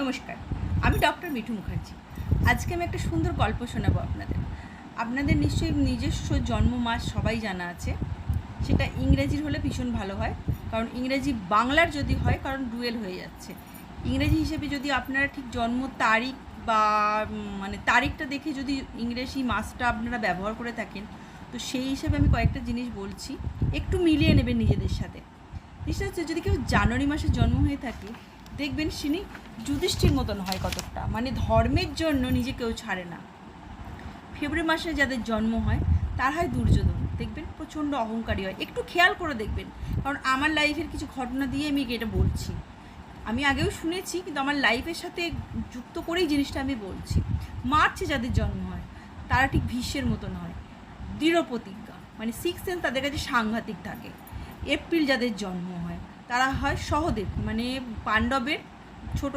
নমস্কার, আমি ডক্টর মিঠু মুখার্জি। আজকে আমি একটা সুন্দর গল্প শোনাবো আপনাদের নিশ্চয়ই নিজস্ব জন্ম মাস সবাই জানা আছে। সেটা ইংরেজির হলে ভীষণ ভালো হয়, কারণ ইংরেজি বাংলার যদি হয়, কারণ ডুয়েল হয়ে যাচ্ছে। ইংরেজি হিসেবে যদি আপনারা ঠিক জন্ম তারিখ বা মানে তারিখটা দেখে যদি ইংরেজি মাসটা আপনারা ব্যবহার করে থাকেন, তো সেই হিসেবে আমি কয়েকটা জিনিস বলছি, একটু মিলিয়ে নেবেন নিজেদের সাথে। জিনিসটা হচ্ছে, যদি কেউ জানুয়ারি মাসে জন্ম হয়ে থাকে, দেখবেন তিনি যুধিষ্ঠির মতন হয় কতকটা, মানে ধর্মের জন্য নিজে কেউ ছাড়ে না। ফেব্রুয়ারি মাসে যাদের জন্ম হয় তার হয় দুর্যোধন, দেখবেন প্রচণ্ড অহংকারী হয়। একটু খেয়াল করে দেখবেন, কারণ আমার লাইফের কিছু ঘটনা দিয়ে আমি এটা বলছি। আমি আগেও শুনেছি, কিন্তু আমার লাইফের সাথে যুক্ত করেই জিনিসটা আমি বলছি। মার্চে যাদের জন্ম হয় তারা ঠিক ভীষ্মের মতন হয়, দৃঢ় প্রতিজ্ঞা, মানে সিক্স সেন্স তাদের কাছে সাংঘাতিক থাকে। এপ্রিল যাদের জন্ম হয় তারা হয় সহদেব, মানে পাণ্ডবের ছোট